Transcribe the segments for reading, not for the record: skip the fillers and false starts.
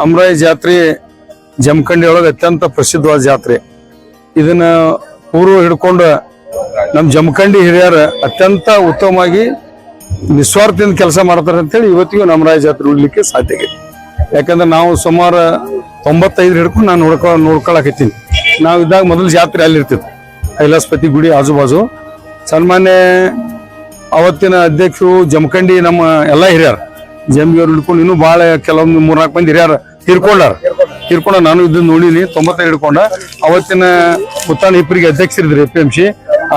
ಅಮರಾಯಿ ಜಾತ್ರೆ ಜಮಖಂಡಿ ಒಳಗೆ ಅತ್ಯಂತ ಪ್ರಸಿದ್ಧವಾದ ಜಾತ್ರೆ. ಇದನ್ನ ಪೂರ್ವ ಹಿಡ್ಕೊಂಡು ನಮ್ಮ ಜಮಖಂಡಿ ಹಿರಿಯರ ಅತ್ಯಂತ ಉತ್ತಮವಾಗಿ ನಿಸ್ವಾರ್ಥದಿಂದ ಕೆಲಸ ಮಾಡ್ತಾರೆ ಅಂತೇಳಿ ಇವತ್ತಿಗೂ ಅಮರಾಯಿ ಜಾತ್ರೆ ಉಳಿಲಿಕ್ಕೆ ಸಾಧ್ಯ ಆಗಿದೆ. ಯಾಕಂದ್ರೆ ನಾವು ಸುಮಾರು 95 ಹಿಡ್ಕೊಂಡು ನಾನು ನೋಡ್ಕೊಳಕತ್ತೀನಿ. ನಾವು ಇದ್ದಾಗ ಮೊದಲು ಜಾತ್ರೆ ಅಲ್ಲಿರ್ತಿತ್ತು, ಕೈಲಾಸಪತಿ ಗುಡಿ ಆಜುಬಾಜು. ಸನ್ಮಾನ್ಯ ಅವತ್ತಿನ ಅಧ್ಯಕ್ಷರು ಜಮಖಂಡಿ ನಮ್ಮ ಎಲ್ಲ ಹಿರಿಯರು ಜಂಬಿಯವ್ರು ಹಿಡ್ಕೊಂಡು ಇನ್ನೂ ಭಾಳ ಕೆಲವೊಂದು 3-4 ಮಂದಿ ಹಿರಿಯರು ತೀರ್ಕೊಂಡ ನಾನು ಇದನ್ನ ನೋಡಿನಿ. 95 ಹಿಡ್ಕೊಂಡ ಅವತ್ತಿನ ಮುತ್ತಾಣ ಹಿಪ್ಪರಿಗೆ ಅಧ್ಯಕ್ಷರಿದ್ರು APMC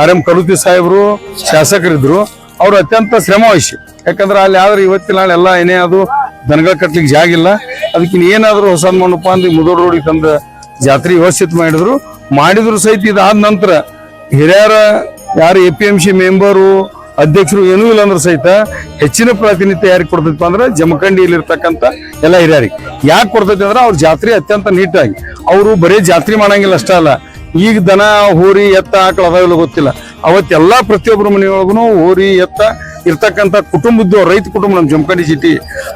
RM ಕರುತಿ ಸಾಹೇಬರು ಶಾಸಕರಿದ್ರು. ಅವ್ರು ಅತ್ಯಂತ ಶ್ರಮ ವಹಿಸಿ, ಯಾಕಂದ್ರೆ ಅಲ್ಲಿ ಆದ್ರೆ ಇವತ್ತಿನ ನಾಳೆ ಎಲ್ಲ ಏನೇ ಅದು ದನಗಳ ಕಟ್ಲಿಕ್ಕೆ ಜಾಗ ಇಲ್ಲ, ಅದಕ್ಕೆ ಏನಾದ್ರು ಹೊಸದ್ ಮಾಡಪ್ಪ ಅಂದ್ರೆ ಮುದೋಡ್ ರೋಡಿಗೆ ತಂದ ಜಾತ್ರೆ ವ್ಯವಸ್ಥಿತ ಮಾಡಿದ್ರು ಸಹಿತ ಇದಾದ ನಂತರ ಹಿರಿಯರ ಯಾರು APMC ಮೆಂಬರು ಅಧ್ಯಕ್ಷರು ಏನೂ ಇಲ್ಲ ಅಂದ್ರೆ ಸಹಿತ ಹೆಚ್ಚಿನ ಪ್ರಾತಿನಿಧ್ಯ ಯಾರಿಗೆ ಕೊಡ್ತೈತಿ ಅಂದ್ರೆ ಜಮಖಂಡಿಯಲ್ಲಿ ಇರ್ತಕ್ಕಂಥ ಎಲ್ಲ ಹಿರಿಯರಿಗೆ. ಯಾಕೆ ಕೊಡ್ತೈತಿ ಅಂದ್ರೆ ಅವ್ರ ಜಾತ್ರೆ ಅತ್ಯಂತ ನೀಟಾಗಿ, ಅವರು ಬರೀ ಜಾತ್ರೆ ಮಾಡಂಗಿಲ್ಲ ಅಷ್ಟೇ ಅಲ್ಲ, ಈಗ ದನ ಹೋರಿ ಎತ್ತ ಆಕಳ ಅದಾವಿಲ್ಲ ಗೊತ್ತಿಲ್ಲ, ಅವತ್ತೆಲ್ಲಾ ಪ್ರತಿಯೊಬ್ಬರ ಮನೆಯೊಳಗೂ ಹೋರಿ ಎತ್ತ ಇರ್ತಕ್ಕಂಥ ಕುಟುಂಬದ್ದು ರೈತ ಕುಟುಂಬ ನಮ್ಮ ಜಮಖಂಡಿ ಸಿಟಿ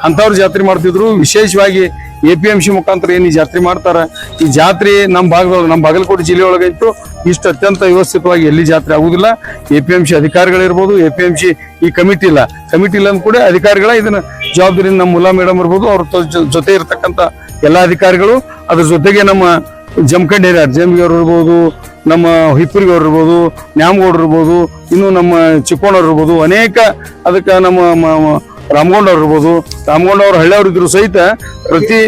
ಅಂತವ್ರು ಜಾತ್ರೆ ಮಾಡ್ತಿದ್ರು. ವಿಶೇಷವಾಗಿ APMC ಮುಖಾಂತರ ಏನು ಈ ಜಾತ್ರೆ ಮಾಡ್ತಾರ. ಈ ಜಾತ್ರೆ ನಮ್ಮ ಭಾಗದೊಳಗೆ, ನಮ್ಮ ಬಾಗಲಕೋಟೆ ಜಿಲ್ಲೆ ಒಳಗಂತೂ ಇಷ್ಟು ಅತ್ಯಂತ ವ್ಯವಸ್ಥಿತವಾಗಿ ಎಲ್ಲಿ ಜಾತ್ರೆ ಆಗುದಿಲ್ಲ. APMC ಅಧಿಕಾರಿಗಳಿರ್ಬೋದು, APMC ಈ ಕಮಿಟಿ ಇಲ್ಲ ಅಂದ ಕೂಡ ಅಧಿಕಾರಿಗಳ ಇದನ್ನ ಜವಾಬ್ದಾರಿ ನಮ್ಮ ಮುಲ್ಲಾ ಮೇಡಮ್ ಇರ್ಬೋದು, ಅವ್ರ ಜೊತೆ ಇರ್ತಕ್ಕಂಥ ಎಲ್ಲಾ ಅಧಿಕಾರಿಗಳು, ಅದ್ರ ಜೊತೆಗೆ ನಮ್ಮ ಜಮಖಂಡಿ ಹಿರಿಯರು ಜಂಬಿಯವ್ರು ಇರ್ಬೋದು, ನಮ್ಮ ಹಿಪ್ಪರಿಗವ್ರು ಇರ್ಬೋದು, ನ್ಯಾಮಗೌಡ್ರು ಇರ್ಬೋದು, ಇನ್ನು ನಮ್ಮ ಚಿಕ್ಕೋಣವ್ರು ಇರ್ಬೋದು, ಅನೇಕ ಅದಕ್ಕೆ ನಮ್ಮ ರಾಮಗೊಂಡವ್ರು ಇರ್ಬೋದು, ರಾಮಗೊಂಡವ್ರು ಹಳ್ಳಿಯವ್ರು ಇದ್ರು ಸಹಿತ ಪ್ರತಿ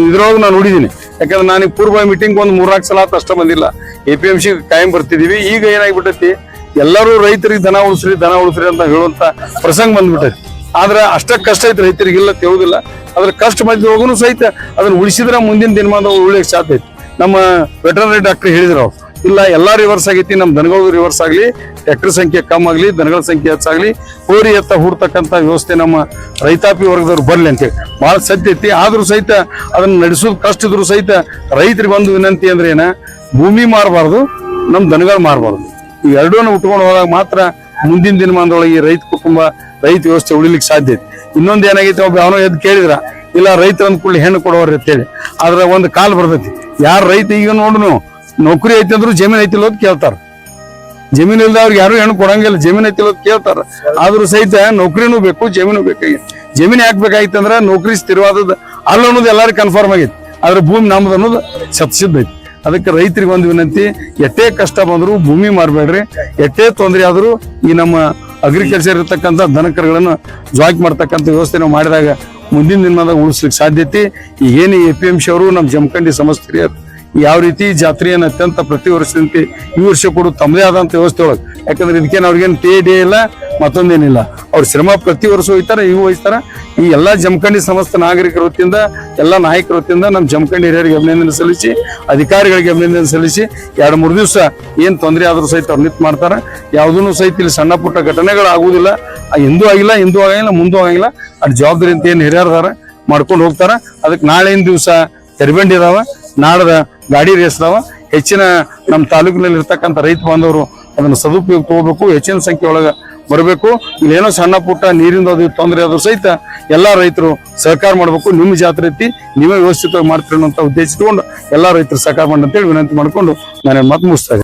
ಇದ್ರೊಳಗೆ ನಾನು ನೋಡಿದ್ದೀನಿ. ಯಾಕಂದ್ರೆ ನನಗೆ ಪೂರ್ವ ಮೀಟಿಂಗ್ ಒಂದು 3-4 ಸಲ ಅಷ್ಟ ಬಂದಿಲ್ಲ. APMC ಕಾಯಂ ಬರ್ತಿದೀವಿ. ಈಗ ಏನಾಗ್ಬಿಟ್ಟೈತಿ, ಎಲ್ಲರೂ ರೈತರಿಗೆ ದನ ಉಳಿಸ್ರಿ ಅಂತ ಹೇಳುವಂತ ಪ್ರಸಂಗ ಬಂದ್ಬಿಟ್ಟೈತಿ. ಆದ್ರೆ ಅಷ್ಟ ಕಷ್ಟ ಐತಿ ರೈತರಿಗಿಲ್ಲ ತೇವುದಿಲ್ಲ. ಅದ್ರ ಕಷ್ಟ ಮಧ್ಯೆ ಸಹಿತ ಅದನ್ನ ಉಳಿಸಿದ್ರೆ ಮುಂದಿನ ದಿನಮಾನ ಉಳಿಯಕ್ಕೆ ಸಾಧ್ಯ ಐತಿ. ನಮ್ಮ ವೆಟರ್ನರಿ ಡಾಕ್ಟರ್ ಹೇಳಿದ್ರು, ಇಲ್ಲ ಎಲ್ಲಾ ರಿವರ್ಸ್ ಆಗೈತಿ, ನಮ್ ದನಗಳು ರಿವರ್ಸ್ ಆಗ್ಲಿ, ಟ್ರ್ಯಾಕ್ಟರ್ ಸಂಖ್ಯೆ ಕಮ್ಮಿ ಆಗ್ಲಿ, ದನಗಳ ಸಂಖ್ಯೆ ಹೆಚ್ಚಾಗ್ಲಿ, ಹೋರಿ ಎತ್ತ ಹೂಡ್ತಕ್ಕಂಥ ವ್ಯವಸ್ಥೆ ನಮ್ಮ ರೈತಾಪಿ ವರ್ಗದವ್ರು ಬರ್ಲಿ ಅಂತೇಳಿ ಬಹಳ ಸತ್ಯ ಐತಿ. ಆದ್ರೂ ಸಹಿತ ಅದನ್ನ ನಡೆಸೋದು ಕಷ್ಟ ಇದ್ರು ಸಹಿತ ರೈತರಿಗೆ ಒಂದು ವಿನಂತಿ ಅಂದ್ರೆ ಏನ, ಭೂಮಿ ಮಾರಬಾರ್ದು, ನಮ್ ದನಗಳು ಮಾರಬಾರ್ದು. ಈ ಎರಡೂನು ಉಟ್ಕೊಂಡು ಹೋದಾಗ ಮಾತ್ರ ಮುಂದಿನ ದಿನಮಾನದೊಳಗೆ ಈ ರೈತ ಕುಟುಂಬ, ರೈತ ವ್ಯವಸ್ಥೆ ಉಳಿಲಿಕ್ಕೆ ಸಾಧ್ಯ ಐತಿ. ಇನ್ನೊಂದು ಏನಾಗೈತಿ, ಒಬ್ಬ ಅವನೋ ಎದ್ದು ಕೇಳಿದ್ರ, ಇಲ್ಲ ರೈತ ಅಂದ ಕೂಡಲೇ ಹೆಣ್ಣು ಕೊಡೋರು ಅಂತೇಳಿ. ಆದ್ರೆ ಒಂದು ಕಾಲ್ ಬರ್ತೈತಿ, ಯಾರು ರೈತ ಈಗ ನೋಡ್ನು ನೌಕರಿ ಐತಿ ಅಂದ್ರು ಜಮೀನ್ ಐತಿಲ್ಲ ಅಂತ ಕೇಳ್ತಾರ. ಜಮೀನ್ ಇಲ್ದ ಅವ್ರಿಗೆ ಯಾರು ಹೆಣ್ಣು ಕೊಡಂಗಿಲ್ಲ, ಜಮೀನ್ ಐತಿಲ್ಲ ಅಂತ ಕೇಳ್ತಾರ. ಆದ್ರೂ ಸಹಿತ ನೌಕರಿನೂ ಬೇಕು, ಜಮೀನು ಬೇಕಾಗಿತ್ತು. ಜಮೀನ್ ಯಾಕೆ ಬೇಕಾಗಿತ್ತು ಅಂದ್ರೆ ನೌಕರಿ ಸ್ಥಿರವಾದದ್ದು ಅಲ್ಲ ಅನ್ನೋದು ಎಲ್ಲರಿಗೂ ಕನ್ಫರ್ಮ್ ಆಗೈತಿ. ಆದ್ರೆ ಭೂಮಿ ನಮ್ದು ಅನ್ನೋದು ಶತಸಿದ್ಧ ಐತಿ. ಅದಕ್ಕೆ ರೈತರಿಗೆ ಒಂದು ವಿನಂತಿ, ಎಷ್ಟೇ ಕಷ್ಟ ಬಂದ್ರು ಭೂಮಿ ಮಾರಬೇಡ್ರಿ. ಎಷ್ಟೇ ತೊಂದರೆ ಆದ್ರೂ ಈ ನಮ್ಮ ಅಗ್ರಿಕಲ್ಚರ್ ಇರ್ತಕ್ಕಂಥ ದನಕರುಗಳನ್ನು ಜಾಕ್ ಮಾಡ್ತಕ್ಕಂಥ ವ್ಯವಸ್ಥೆ ನಾವು ಮಾಡಿದಾಗ ಮುಂದಿನ ದಿನದಾಗ ಉಳಿಸ್ಲಿಕ್ಕೆ ಸಾಧ್ಯತೆ. ಈಗೇನು APMC ಅವರು ನಮ್ಮ ಜಮಖಂಡಿ ಸಮಸ್ಯೆ ಯಾವ ರೀತಿ ಜಾತ್ರೆಯನ್ನು ಅತ್ಯಂತ ಪ್ರತಿ ವರ್ಷದಂತೆ ಈ ವರ್ಷ ಕೂಡ ತಮ್ಮದೇ ಆದಂತ ವ್ಯವಸ್ಥೆ ಒಳಗೆ, ಯಾಕಂದ್ರೆ ಇದಕ್ಕೇನು ಅವ್ರಿಗೇನು ಡೇ ಇಲ್ಲ, ಮತ್ತೊಂದೇನಿಲ್ಲ. ಅವ್ರ ಶ್ರಮ ಪ್ರತಿ ವರ್ಷ ಹೋಗ್ತಾರ, ಇವು ವಹಿಸ್ತಾರ. ಈ ಎಲ್ಲಾ ಜಮಖಂಡಿ ಸಮಸ್ತ ನಾಗರಿಕರ ವತಿಯಿಂದ, ಎಲ್ಲಾ ನಾಯಕರ ವತಿಯಿಂದ ನಮ್ಮ ಜಮಖಂಡಿ ಹಿರಿಯರಿಗೆ ಅಭಿನಂದನೆ ಸಲ್ಲಿಸಿ, ಅಧಿಕಾರಿಗಳಿಗೆ ಅಭಿನಂದನೆ ಸಲ್ಲಿಸಿ, 2-3 ದಿವಸ ಏನ್ ತೊಂದರೆ ಆದ್ರೂ ಸಹಿತ ಅವ್ರು ನಿಂತು ಮಾಡ್ತಾರ. ಯಾವುದೂ ಸಹಿತ ಇಲ್ಲಿ ಸಣ್ಣ ಪುಟ್ಟ ಘಟನೆಗಳು ಆಗುದಿಲ್ಲ, ಎಂದೂ ಆಗಿಲ್ಲ, ಮುಂದೂ ಆಗಂಗಿಲ್ಲ. ಅದ್ ಜವಾಬ್ದಾರಿ ಅಂತ ಏನ್ ಹಿರಿಯರ್ದಾರ ಮಾಡ್ಕೊಂಡು ಹೋಗ್ತಾರ. ಅದಕ್ಕೆ ನಾಳಿನ ದಿವಸ ತೆರಬಂಡಿ ಇದಾವ, ನಾಡದ ಗಾಡಿ ರೇಸ್ ಅದಾವ. ಹೆಚ್ಚಿನ ನಮ್ಮ ತಾಲೂಕಿನಲ್ಲಿ ಇರ್ತಕ್ಕಂಥ ರೈತ ಬಾಂಧವರು ಅದನ್ನ ಸದುಪಯೋಗ ತಗೋಬೇಕು, ಹೆಚ್ಚಿನ ಸಂಖ್ಯೆ ಒಳಗ ಬರಬೇಕು. ಇಲ್ಲೇನೋ ಸಣ್ಣ ಪುಟ್ಟ ನೀರಿಂದ ಅದು ತೊಂದರೆ ಆದ್ರೂ ಸಹಿತ ಎಲ್ಲಾ ರೈತರು ಸಹಕಾರ ಮಾಡ್ಬೇಕು. ನಿಮ್ಮ ಜಾತ್ರೆ ಐತಿ, ನೀವೇ ವ್ಯವಸ್ಥಿತವಾಗಿ ಮಾಡ್ತೀರಿ ಅನ್ನೋ ಉದ್ದೇಶ ಇಟ್ಕೊಂಡು ಎಲ್ಲಾ ರೈತರು ಸಹಕಾರ ಮಾಡಿ ಅಂತೇಳಿ ವಿನಂತಿ ಮಾಡ್ಕೊಂಡು ನಾನು ಮಾತು ಮುಗಿಸ್ತಾ ಇದ್ದೀನಿ.